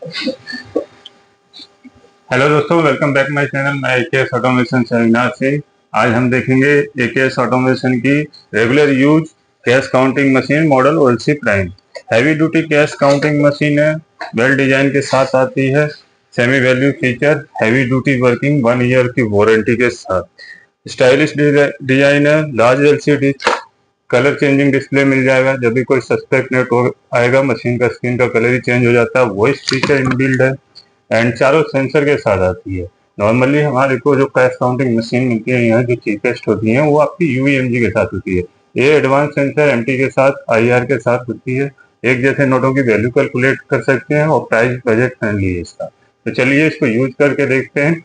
Hello दोस्तों, welcome back my channel. मैं AKS automation से अविनाश सिंह। आज हम देखेंगे एकेएस ऑटोमेशन की regular use cash counting machine model OLC prime. Heavy duty cash counting machine है, वेल डिजाइन के साथ आती है। Semi value feature, heavy duty working, 1 year की वारंटी के साथ। स्टाइलिश डिजाइन है, large LCD, colour changing display मिल जाएगा। जब भी कोई सस्पेक्ट नेट आएगा, मशीन का स्क्रीन का कलर ही चेंज हो जाता है। वॉइस फीचर इनबिल्ड है एंड चारों सेंसर के साथ आती है। नॉर्मली हमारे को जो कैश काउंटिंग मशीन मिलती है यहाँ जो चीपेस्ट होती है वो आपकी यूवीएमजी के साथ होती है। ये एडवांस सेंसर एमटी के साथ, आईआर के साथ होती है। एक जैसे नोटों की वैल्यू कैलकुलेट कर सकते हैं और प्राइस बजट फ्रेंडली है इसका। तो चलिए इसको यूज करके देखते हैं।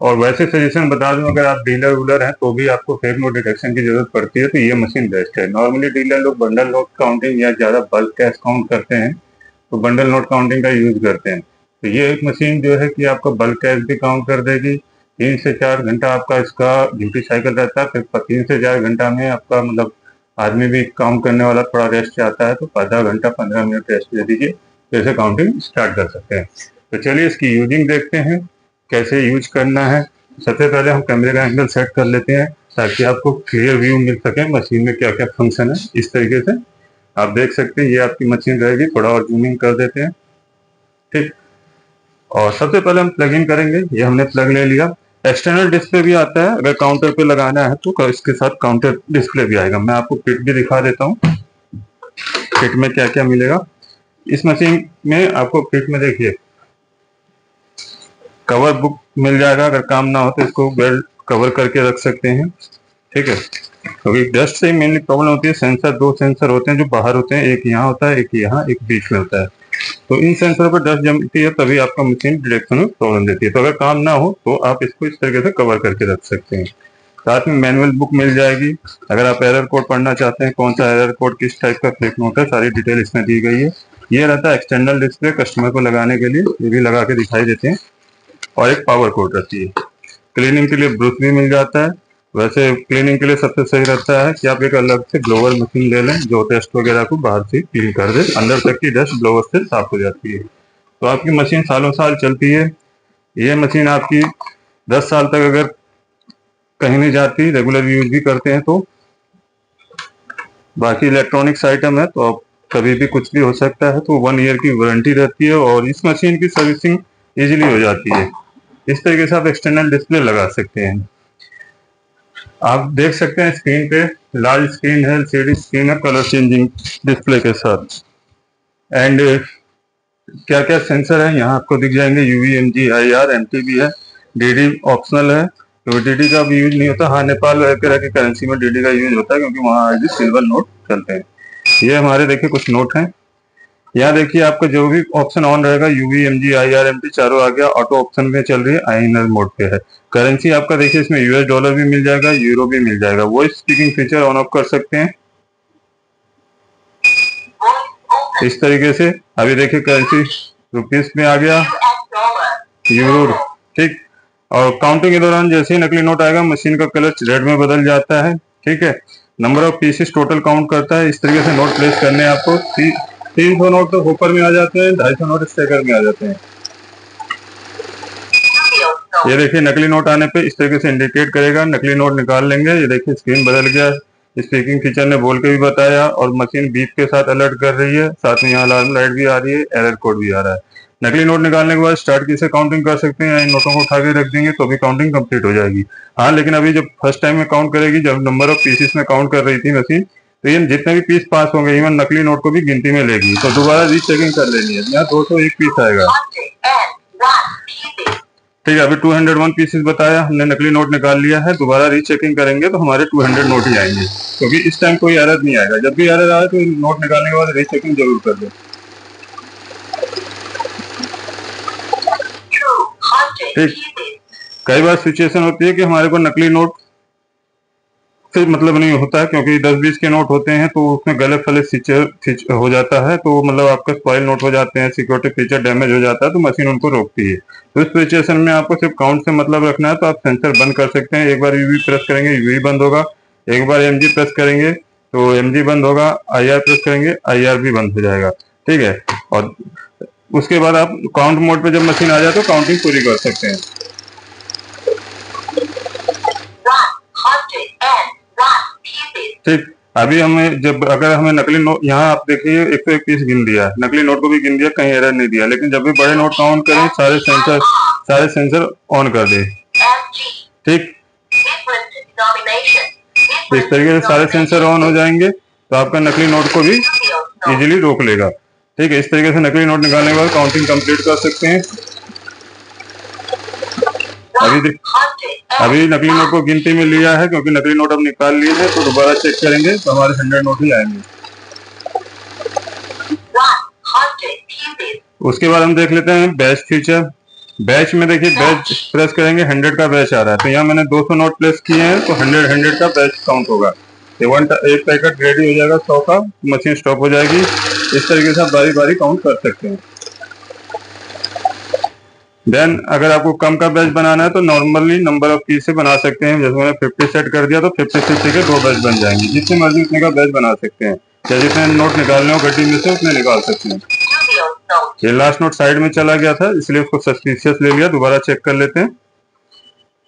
और वैसे सजेशन बता दूं, अगर आप डीलर वूलर हैं तो भी आपको फेक नोट डिटेक्शन की जरूरत पड़ती है तो ये मशीन बेस्ट है। नॉर्मली डीलर लोग बंडल नोट काउंटिंग या ज्यादा बल्क कैश काउंट करते हैं तो बंडल नोट काउंटिंग का यूज करते हैं। तो ये एक मशीन जो है कि आपका बल्क कैश भी काउंट कर देगी। 3 से 4 घंटा आपका इसका ड्यूटी साइकिल रहता है। फिर 3 से 4 घंटा में आपका मतलब आदमी भी काउंट करने वाला थोड़ा रेस्ट चाहता है तो आधा घंटा 15 मिनट रेस्ट दे दीजिए, जैसे काउंटिंग स्टार्ट कर सकते हैं। तो चलिए इसकी यूजिंग देखते हैं कैसे यूज करना है। सबसे पहले हम कैमरे का एंगल सेट कर लेते हैं ताकि आपको क्लियर व्यू मिल सके मशीन में क्या क्या फंक्शन है। इस तरीके से आप देख सकते हैं ये आपकी मशीन रहेगी। थोड़ा और जूमिंग कर देते हैं, ठीक। और सबसे पहले हम प्लग इन करेंगे। ये हमने प्लग ले लिया। एक्सटर्नल डिस्प्ले भी आता है, अगर काउंटर पे लगाना है तो इसके साथ काउंटर डिस्प्ले भी आएगा। मैं आपको किट भी दिखा देता हूँ, किट में क्या क्या मिलेगा। इस मशीन में आपको किट में देखिए कवर बुक मिल जाएगा। अगर काम ना हो तो इसको वेल कवर करके रख सकते हैं, ठीक है। क्योंकि डस्ट से मेनली प्रॉब्लम होती है। सेंसर, 2 सेंसर होते हैं जो बाहर होते हैं, एक यहाँ होता है, एक यहाँ, एक बीच में होता है। तो इन सेंसर पर डस्ट जमती है तभी आपका मशीन डिटेक्शन में प्रॉब्लम देती है। तो अगर काम ना हो तो आप इसको इस तरीके से कवर करके रख सकते हैं। साथ में मैनुअल बुक मिल जाएगी। अगर आप एरर कोड पढ़ना चाहते हैं, कौन सा एरर कोड किस टाइप का फेक नोट है, सारी डिटेल इसमें दी गई है। ये रहता है एक्सटर्नल डिस्प्ले, कस्टमर को लगाने के लिए ये भी लगा के दिखाई देते हैं। और एक पावर कोड रहती है। क्लीनिंग के लिए ब्रश भी मिल जाता है। वैसे क्लीनिंग के लिए सबसे सही रहता है कि आप एक अलग से ब्लोवर मशीन ले लें जो डस्ट वगैरह को बाहर से क्लीन कर दे। अंदर तक की डस्ट ब्लोवर से साफ हो जाती है तो आपकी मशीन सालों साल चलती है। ये मशीन आपकी 10 साल तक अगर कहीं नहीं जाती, रेगुलर यूज भी करते हैं तो। बाकी इलेक्ट्रॉनिक्स आइटम है तो आप कभी भी कुछ भी हो सकता है। तो 1 ईयर की वारंटी रहती है और इस मशीन की सर्विसिंग इजीली हो जाती है। इस तरीके से आप एक्सटर्नल डिस्प्ले लगा सकते हैं। आप देख सकते हैं स्क्रीन पे लार्ज स्क्रीन है, एलसीडी स्क्रीन है, कलर चेंजिंग डिस्प्ले के साथ। एंड क्या क्या सेंसर है यहाँ आपको दिख जाएंगे। यूवीएमजी, आईआर, एमटीबी है। डीडी ऑप्शनल है, तो डीडी का भी यूज नहीं होता। हाँ, नेपाल वगैरह की करेंसी में डीडी का यूज होता है क्योंकि वहाँ सिल्वर नोट चलते हैं। ये हमारे देखिए कुछ नोट हैं। यहाँ देखिए आपका जो भी ऑप्शन ऑन रहेगा, यूवी, एमजी, आईआर, एमटी चारों आ गया। ऑटो ऑप्शन में चल रही है, आईएनआर मोड पे है। करेंसी आपका देखिए इसमें यूएस डॉलर भी मिल जाएगा, यूरो भी मिल जाएगा। Voice speaking feature on off कर सकते हैं इस तरीके से। अभी देखिए करेंसी रुपीस में आ गया, यूरो, ठीक। और काउंटिंग के दौरान जैसे ही नकली नोट आएगा मशीन का कलर रेड में बदल जाता है, ठीक है। Number of pieces total count करता है। इस तरीके से नोट प्लेस करने हैं आपको। 300 नोट तो होपर में आ जाते हैं, 250 नोट स्टेकर में आ जाते हैं। ये देखिए नकली नोट आने पे इस तरीके से इंडिकेट करेगा, नकली नोट निकाल लेंगे। ये देखिए स्क्रीन बदल गया। स्पीकिंग फीचर ने बोल के भी बताया और मशीन बीप के साथ अलर्ट कर रही है। साथ में यहाँ अलार्म लाइट भी आ रही है, एरर कोड भी आ रहा है। नकली नोट निकालने के बाद स्टार्ट की से काउंटिंग कर सकते हैं। इन नोटों को उठा के रख देंगे तो भी काउंटिंग कंप्लीट हो जाएगी। हाँ, लेकिन अभी जब फर्स्ट टाइम में काउंट करेगी, जब नंबर ऑफ पीसेस में काउंट कर रही थी मशीन, तो ये जितने भी पीस पास होंगे इवन नकली नोट को भी गिनती में लेगी। तो दोबारा रीचेकिंग कर लेनी है। यहाँ 201 पीस आएगा, ठीक है। अभी 201 पीसेस बताया, हमने नकली नोट निकाल लिया है। दोबारा रीचेकिंग करेंगे तो हमारे 200 नोट ही आएंगे क्योंकि इस टाइम कोई एरर नहीं आएगा। जब भी एरर आए तो नोट निकालने के बाद रीचेकिंग जरूर कर दें, ठीक। कई बार सिचुएशन होती है कि हमारे को नकली नोट से मतलब नहीं होता है क्योंकि 10-20 के नोट होते हैं तो उसमें गलत फलत फीचर हो जाता है। तो मतलब आपका स्पॉइल नोट हो जाते हैं, सिक्योरिटी फीचर डैमेज हो जाता है तो मशीन उनको रोकती है। तो इस सिचुएशन में आपको सिर्फ काउंट से मतलब रखना है। तो आप सेंसर बंद कर सकते हैं। एक बार यूवी प्रेस करेंगे, यूवी बंद होगा। एक बार एमजी प्रेस करेंगे तो एमजी बंद होगा। आईआर प्रेस करेंगे, आईआर भी बंद हो जाएगा, ठीक है। और उसके बाद आप काउंट मोड पे जब मशीन आ जाए तो काउंटिंग पूरी कर सकते हैं। ठीक, अभी हमें जब अगर हमें नकली नोट, यहाँ आप देखिए 101 पीस गिन दिया, नकली नोट को भी गिन दिया, कहीं एरर नहीं दिया, लेकिन जब भी बड़े नोट काउंट करें सारे सेंसर ऑन कर दे। ठीक, इस तरीके से सारे सेंसर ऑन हो जाएंगे तो आपका नकली नोट को भी इजीली रोक लेगा। ठीक है, इस तरीके से नकली नोट निकालने के बाद काउंटिंग कंप्लीट कर सकते हैं। अभी नकली नोट को गिनती में लिया है, क्योंकि नकली नोट अब निकाल लिए हैं, तो दोबारा चेक करेंगे तो हमारे 100 नोट ही आएंगे। उसके बाद हम देख लेते हैं बैच फीचर। बैच में देखिए, बैच प्रेस करेंगे 100 का बैच आ रहा है, तो यहाँ मैंने 200 नोट प्लेस किए हैं तो 100 का बैच काउंट होगा। एक पैकेट रेडी हो जाएगा 100 का, मशीन स्टॉप हो जाएगी। इस तरीके से आप बारी बारी काउंट कर सकते हैं। देन अगर आपको कम का बैच बनाना है तो नॉर्मली नंबर ऑफ की से बना सकते हैं। जैसे मैंने 50 सेट कर दिया तो 50 के 2 बैच बन जाएंगे। जितने मर्जी उतने का बैच बना सकते हैं, चाहे जितने नोट निकालने हो गड्डी में से उतने निकाल सकते हैं। ये लास्ट नोट साइड में चला गया था, इसलिए उसको सस्पिशियस ले लिया, दोबारा चेक कर लेते हैं।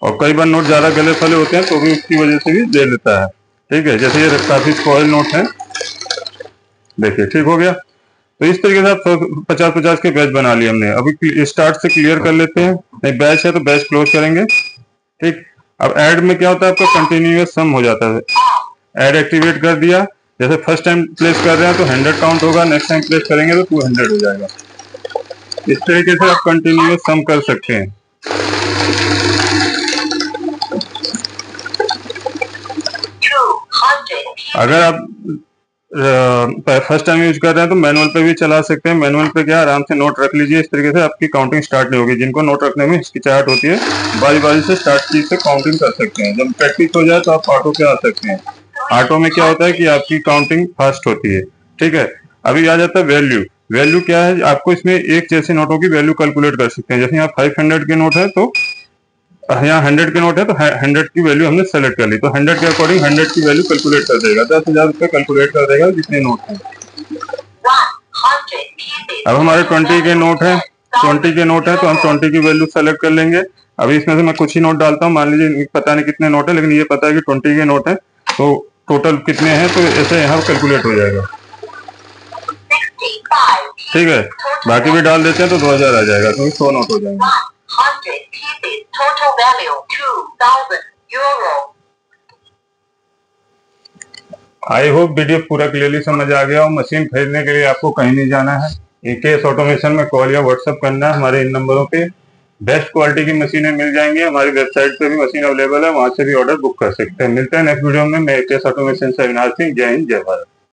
और कई बार नोट ज्यादा गले फले होते हैं तो भी उसकी वजह से भी दे लेता है। ठीक है, जैसे ये काफी स्पॉइल नोट है, देखिए ठीक हो गया। तो इस तरीके से आप 50-50 के बैच बना लिए हमने। अभी स्टार्ट से क्लियर कर लेते हैं। नहीं, बैच है तो बैच क्लोज करेंगे। ठीक, अब ऐड में क्या होता है, आपका कंटिन्यूअस सम हो जाता है। ऐड एक्टिवेट कर दिया, जैसे फर्स्ट टाइम प्लेस कर रहे हैं तो 100 काउंट होगा, नेक्स्ट टाइम प्लेस करेंगे तो 200 हो जाएगा। इस तरीके से आप कंटिन्यूअस सम कर सकते हैं। अगर आप फर्स्ट टाइम यूज कर रहे हैं तो मैनुअल पे भी चला सकते हैं। मैनुअल पे क्या, आराम से नोट रख लीजिए, इस तरीके से आपकी काउंटिंग स्टार्ट नहीं होगी। जिनको नोट रखने में हिचकिचाहट होती है, बारी बारी से स्टार्ट की से काउंटिंग कर सकते हैं। जब प्रैक्टिस हो जाए तो आप ऑटो पे आ सकते हैं। ऑटो में क्या होता है कि आपकी काउंटिंग फास्ट होती है। ठीक है, अभी आ जाता है वैल्यू। वैल्यू क्या है, आपको इसमें एक जैसे नोटों की वैल्यू कैलकुलेट कर सकते हैं। जैसे यहाँ 500 के नोट है तो यहाँ 100 के नोट है तो 100 की वैल्यू हमने सेलेक्ट कर ली, तो 100 के अकॉर्डिंग 100 की वैल्यू कैलकुलेट कर देगा। 10,000 रुपये कैलकुलेट कर देगा जितने नोट हैं। अब हमारे 20 के नोट है, 20 के नोट है तो हम 20 की वैल्यू सेलेक्ट कर लेंगे। अभी इसमें से मैं कुछ ही नोट डालता हूँ, मान लीजिए पता नहीं कितने नोट है, लेकिन ये पता है कि 20 के नोट है, तो टोटल कितने हैं तो ऐसे यहाँ कैलकुलेट हो जाएगा। ठीक है, बाकी भी डाल देते हैं तो 2000 आ जाएगा, तो 100 नोट हो जाएंगे। Total value 2000 euro। I hope video पूरा क्लियरली समझ आ गया। और मशीन खरीदने के लिए आपको कहीं नहीं जाना है, एकेएस ऑटोमेशन में कॉल या व्हाट्सएप करना है हमारे इन नंबरों पे। बेस्ट क्वालिटी की मशीनें मिल जाएंगी। हमारी वेबसाइट पे भी मशीन अवेलेबल है, वहां से भी ऑर्डर बुक कर सकते हैं। मिलते हैं नेक्स्ट वीडियो में। मैं एकेएस ऑटोमेशन से अविनाश सिंह। जय हिंद, जय भारत।